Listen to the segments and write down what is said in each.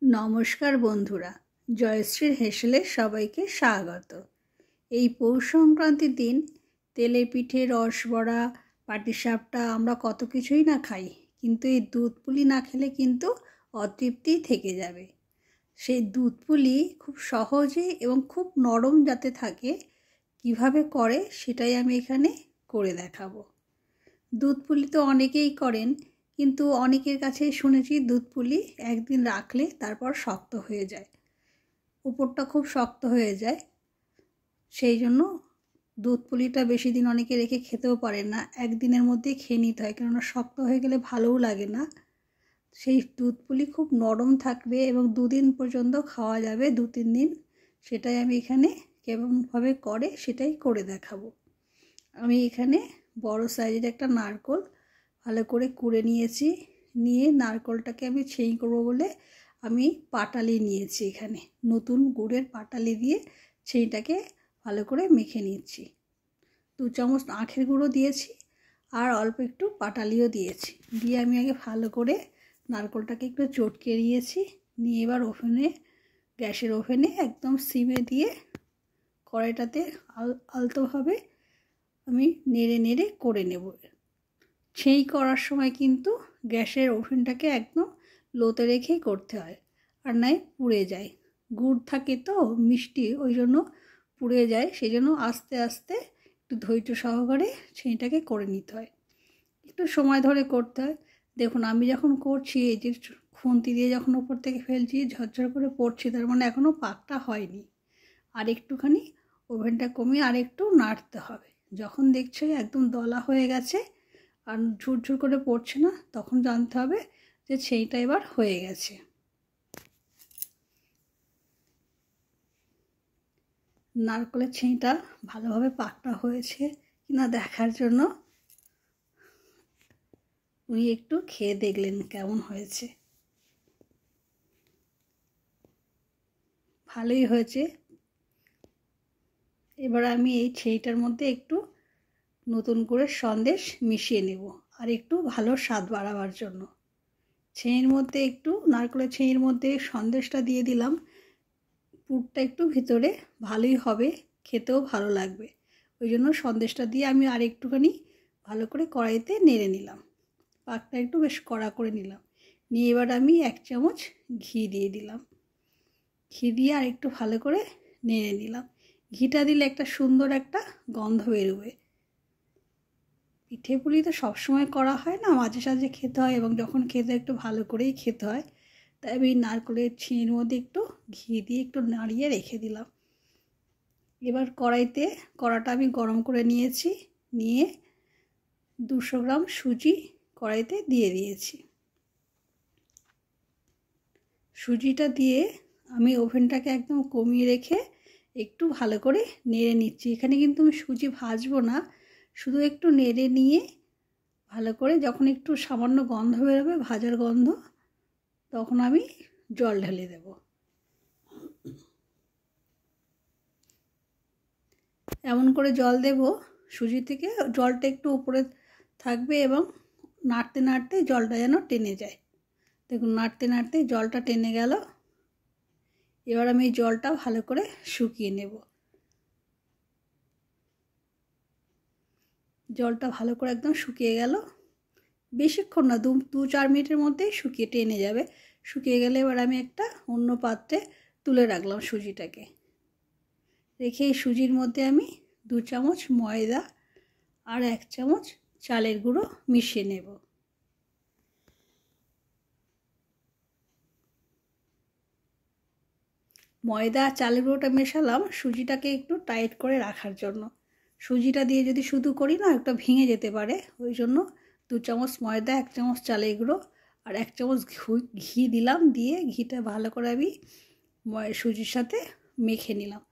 নমস্কার বন্ধুরা, জয়শ্রীর হেসেলে সবাইকে স্বাগত। এই পৌষ সংক্রান্তির দিন তেলে পিঠে, রসবড়া, পাটিসাপটা আমরা কত কিছুই না খাই, কিন্তু এই দুধ পুলি না খেলে কিন্তু অতৃপ্তি থেকে যাবে। সেই দুধ পুলি খুব সহজে এবং খুব নরম যাতে থাকে কিভাবে করে সেটাই আমি এখানে করে দেখাবো। দুধ পুলি তো অনেকেই করেন, কিন্তু অনেকের কাছেই শুনেছি দুধ পুলি একদিন রাখলে তারপর শক্ত হয়ে যায়, উপরটা খুব শক্ত হয়ে যায়। সেই জন্য দুধ পুলিটা বেশি দিন অনেকে রেখে খেতেও পারেন না, একদিনের মধ্যেই খেয়ে নিতে হয়, কেননা শক্ত হয়ে গেলে ভালোও লাগে না। সেই দুধ পুলি খুব নরম থাকবে এবং দুদিন পর্যন্ত খাওয়া যাবে, 2-3 দিন। সেটাই আমি এখানে কেমনভাবে করে সেটাই করে দেখাবো। আমি এখানে বড় সাইজের একটা নারকেল ভালো করে কুড়ে নিয়েছি। নিয়ে নারকেলটাকে আমি ছেঁই করবো বলে আমি পাটালি নিয়েছি, এখানে নতুন গুড়ের পাটালি দিয়ে ছেঁইটাকে ভালো করে মেখে নিচ্ছি। 2 চামচ আখের গুঁড়ো দিয়েছি আর অল্প একটু পাটালিও দিয়েছি। দিয়ে আমি আগে ভালো করে নারকেলটাকে একটু চটকে নিয়েছি। নিয়ে এবার গ্যাসের ওভেনে একদম সিমে দিয়ে কড়াইটাতে আলতোভাবে আমি নেড়ে নেড়ে করে নেব। সেই করার সময় কিন্তু গ্যাসের ওভেনটাকে একদম লোতে রেখেই করতে হয়, আর নয় পুড়ে যায়। গুড় থাকে তো মিষ্টি, ওই জন্য পুড়ে যায়। সেই জন্য আস্তে আস্তে একটু ধৈর্য সহকারে সেইটাকে করে নিতে হয়, একটু সময় ধরে করতে হয়। দেখুন আমি যখন করছি, এই যে খুন্তি দিয়ে যখন উপর থেকে ফেলছি ঝরঝর করে পড়ছি, তার মানে এখনও পাকটা হয়নি। আর একটুখানি ওভেনটা কমিয়ে আর একটু নাড়তে হবে। যখন দেখছো একদম দলা হয়ে গেছে আর ঝুরঝুর করে পড়ছে না, তখন জানতে হবে যে সেইটা এবার হয়ে গেছে। নারকেলের ছেঁইটা ভালোভাবে পাকটা হয়েছে কিনা দেখার জন্য উনি একটু খেয়ে দেখলেন কেমন হয়েছে। ভালোই হয়েছে। এবার আমি এই ছেঁইটার মধ্যে একটু নতুন করে সন্দেশ মিশিয়ে নেব, আর একটু ভালো স্বাদ বাড়াবার জন্য ছেঁইয়ের মধ্যে একটু নারকেলের ছেঁইয়ের মধ্যে সন্দেশটা দিয়ে দিলাম। পুরটা একটু ভিতরে ভালোই হবে, খেতেও ভালো লাগবে। ওই জন্য সন্দেশটা দিয়ে আমি আর একটুখানি ভালো করে কড়াইতে নেড়ে নিলাম, পাকটা একটু বেশ কড়া করে নিলাম। নিয়ে এবার আমি 1 চামচ ঘি দিয়ে দিলাম। ঘি দিয়ে আর একটু ভালো করে নেড়ে নিলাম। ঘিটা দিলে একটা সুন্দর একটা গন্ধ বেরোবে। পিঠে পুলি তো সবসময় করা হয় না, মাঝে সাঝে খেতে হয়, এবং যখন খেতে একটু ভালো করেই খেতে হয়। তাই আমি নারকেলের ছিঁড়ির মধ্যে একটু ঘি দিয়ে একটু নাড়িয়ে রেখে দিলাম। এবার কড়াটা আমি গরম করে নিয়েছি। নিয়ে 200 গ্রাম সুজি কড়াইতে দিয়ে দিয়েছি। সুজিটা দিয়ে আমি ওভেনটাকে একদম কমিয়ে রেখে একটু ভালো করে নেড়ে নিচ্ছি। এখানে কিন্তু আমি সুজি ভাজবো না, শুধু একটু নেড়ে নিয়ে ভালো করে যখন একটু সামান্য গন্ধ বেরোবে, ভাজার গন্ধ, তখন আমি জল ঢেলে দেব। এমন করে জল দেব সুজি থেকে জলটা একটু উপরে থাকবে এবং নাড়তে নাড়তে জলটা যেন টেনে যায়। দেখুন নাড়তে নাড়তে জলটা টেনে গেল। এবার আমি এই জলটা ভালো করে শুকিয়ে নেব। জলটা ভালো করে একদম শুকিয়ে গেল, বেশিক্ষণ না, 2-4 মিনিটের মধ্যেই শুকিয়ে টেনে যাবে। শুকিয়ে গেলে এবার আমি একটা অন্য পাত্রে তুলে রাখলাম সুজিটাকে। রেখে এই সুজির মধ্যে আমি 2 চামচ ময়দা আর 1 চামচ চালের গুঁড়ো মিশিয়ে নেব। ময়দা আর চালের গুঁড়োটা মেশালাম সুজিটাকে একটু টাইট করে রাখার জন্য। সুজিটা দিয়ে যদি শুধু করি না, একটা ভেঙে যেতে পারে। ওই জন্য 2 চামচ ময়দা, 1 চামচ চালের গুঁড়ো আর 1 চামচ ঘি দিলাম। দিয়ে ঘিটা ভালো করে আমি সুজির সাথে মেখে নিলাম।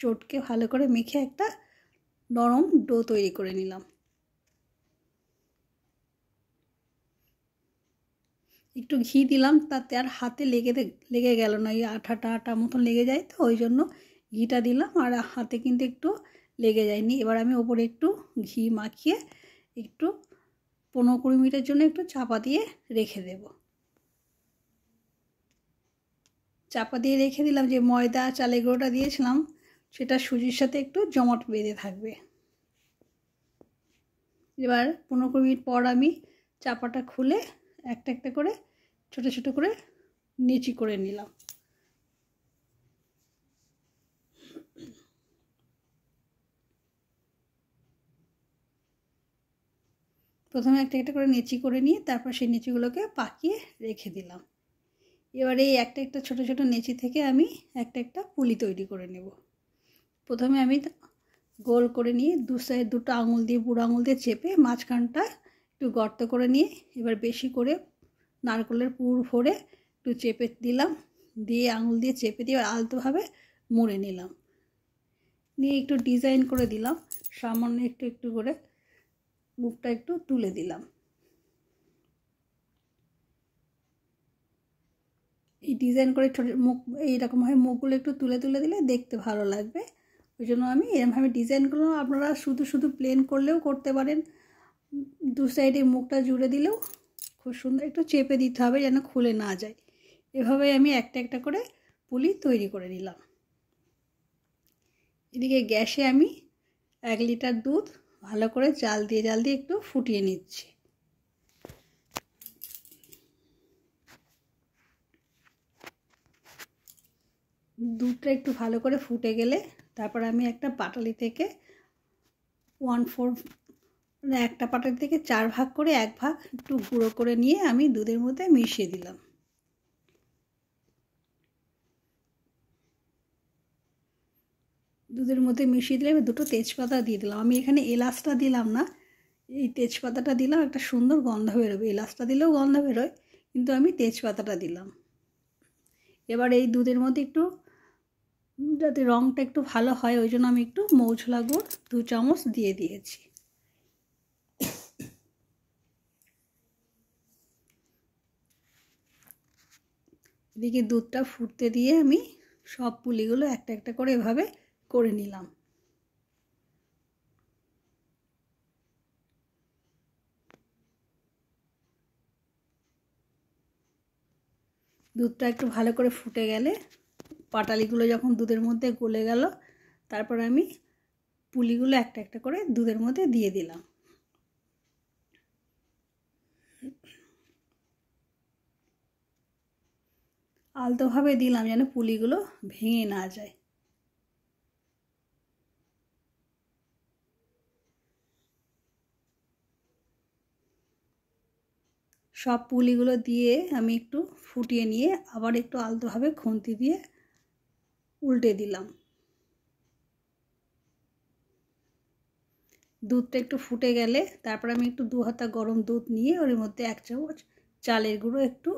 চটকে ভালো করে মেখে একটা নরম ডো তৈরি করে নিলাম। একটু ঘি দিলাম, তাতে আর হাতে লেগে গেল না। এই আঠা মতন লেগে যায়, তো ওই জন্য ঘিটা দিলাম, আর হাতে কিন্তু একটু লেগে যায়নি। এবার আমি ওপরে একটু ঘি মাখিয়ে একটু 15-20 মিনিটের জন্য একটু চাপা দিয়ে রেখে দেব। চাপা দিয়ে রেখে দিলাম। যে ময়দা চালের গুঁড়োটা দিয়েছিলাম সেটা সুজির সাথে একটু জমাট বেঁধে থাকবে। এবার 15-20 মিনিট পর আমি চাপাটা খুলে একটা একটা করে ছোট ছোট করে নিচি করে নিলাম। প্রথমে একটা একটা করে নেচি করে নিয়ে তারপর সেই নেচিগুলোকে পাকিয়ে রেখে দিলাম। এবার এই একটা একটা ছোট ছোট নেচি থেকে আমি একটা একটা পুলি তৈরি করে নেব। প্রথমে আমি গোল করে নিয়ে দুটো আঙুল দিয়ে বুড়ো আঙুল দিয়ে চেপে মাঝখানটা একটু গর্ত করে নিয়ে এবার বেশি করে নারকেলের পুর ভরে একটু চেপে দিলাম, দিয়ে আঙুল দিয়ে চেপে দিয়ে আলতোভাবে মুড়ে নিলাম। নিয়ে একটু ডিজাইন করে দিলাম, সামান্য একটু একটু করে মুখটা একটু তুলে দিলাম। এই ডিজাইন করে ছোটো মুখ এইরকমভাবে মুখগুলো একটু তুলে তুলে দিলে দেখতে ভালো লাগবে। ওই জন্য আমি এরকমভাবে ডিজাইন করলাম। আপনারা শুধু শুধু প্লেন করলেও করতে পারেন, দু সাইডে মুখটা জুড়ে দিলেও খুব সুন্দর। একটু চেপে দিতে হবে যেন খুলে না যায়। এভাবে আমি একটা একটা করে পুলি তৈরি করে নিলাম। এদিকে গ্যাসে আমি 1 লিটার দুধ ভালো করে জাল দিয়ে একটু ফুটিয়ে নিচ্ছি। দুধটা একটু ভালো করে ফুটে গেলে তারপর আমি একটা পাটালি থেকে 1/4 একটা পাটালি থেকে 4 ভাগ করে 1 ভাগ একটু গুঁড়ো করে নিয়ে আমি দুধের মধ্যে মিশিয়ে দিলাম। দুধের মধ্যে মিশিয়ে দিলে আমি দুটো তেজপাতা দিয়ে দিলাম। আমি এখানে এলাচটা দিলাম না, এই তেজপাতাটা দিলাম, একটা সুন্দর গন্ধ বেরোবে। এলাচটা দিলেও গন্ধ বেরোয়, কিন্তু আমি তেজপাতাটা দিলাম। এবার এই দুধের মধ্যে একটু যাতে রঙটা একটু ভালো হয় ওই জন্য আমি একটু মৌছলা গুড় 2 চামচ দিয়ে দিয়েছি। এদিকে দুধটা ফুটতে দিয়ে আমি সব পুলিগুলো একটা একটা করে এভাবে করে নিলাম। দুধটা একটু ভালো করে ফুটে গেলে পাটালিগুলো যখন দুধের মধ্যে গলে গেল তারপর আমি পুলিগুলো একটা একটা করে দুধের মধ্যে দিয়ে দিলাম। আলতোভাবে দিলাম যেন পুলিগুলো ভেঙে না যায়। সব পুলিগুলো দিয়ে আমি একটু ফুটিয়ে নিয়ে আবার একটু আলতোভাবে খুন্তি দিয়ে উল্টে দিলাম। দুধটা একটু ফুটে গেলে তারপর আমি একটু 2 হাতা গরম দুধ নিয়ে ওর মধ্যে 1 চামচ চালের গুঁড়ো একটু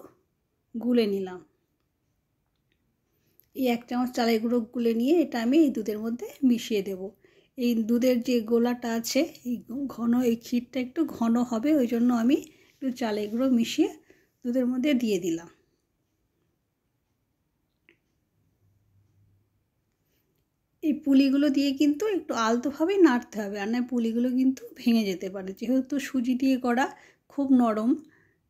গুলে নিলাম। এই 1 চামচ চালের গুঁড়ো গুলে নিয়ে এটা আমি এই দুধের মধ্যে মিশিয়ে দেব। এই দুধের যে গোলাটা আছে এই ঘন, এই ক্ষীরটা একটু ঘন হবে ওই জন্য আমি একটু চালের গুঁড়ো মিশিয়ে দুধের মধ্যে দিয়ে দিলাম। এই পুলিগুলো দিয়ে কিন্তু একটু আলতোভাবেই নাড়তে হবে, আর নয় পুলিগুলো কিন্তু ভেঙে যেতে পারে। যেহেতু সুজি দিয়ে করা খুব নরম,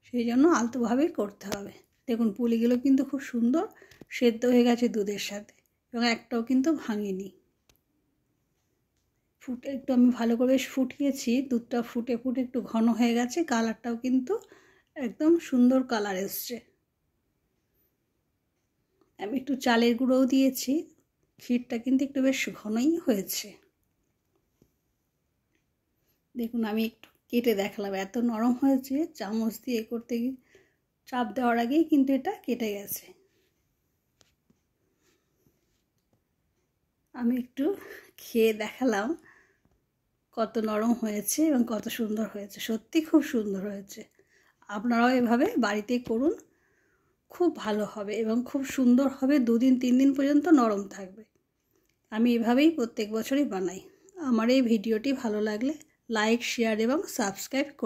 সেই জন্য আলতোভাবেই করতে হবে। দেখুন পুলিগুলো কিন্তু খুব সুন্দর সেদ্ধ হয়ে গেছে দুধের সাথে এবং একটাও কিন্তু ভাঙেনি। ফুটে একটু আমি ভালো করে ফুটিয়েছি, দুধটা ফুটে ফুটে একটু ঘন হয়ে গেছে, কালারটাও কিন্তু একদম সুন্দর কালার এসছে। আমি একটু চালের গুঁড়োও দিয়েছি, ক্ষীরটা কিন্তু একটু বেশ ঘনই হয়েছে। দেখুন আমি একটু কেটে দেখালাম, এত নরম হয়েছে, চামচ দিয়ে করতে গিয়ে চাপ দেওয়ার আগেই কিন্তু এটা কেটে গেছে। আমি একটু খেয়ে দেখালাম কত নরম হয়েছে এবং কত সুন্দর হয়েছে। সত্যি খুব সুন্দর হয়েছে। আপনারাও এভাবে বাড়িতে করুন, খুব ভালো হবে এবং খুব সুন্দর হবে। 2 দিন 3 দিন পর্যন্ত নরম থাকবে। আমি এভাবেই প্রত্যেক বছরই বানাই। আমার এই ভিডিওটি ভালো লাগলে লাইক, শেয়ার এবং সাবস্ক্রাইব করুন।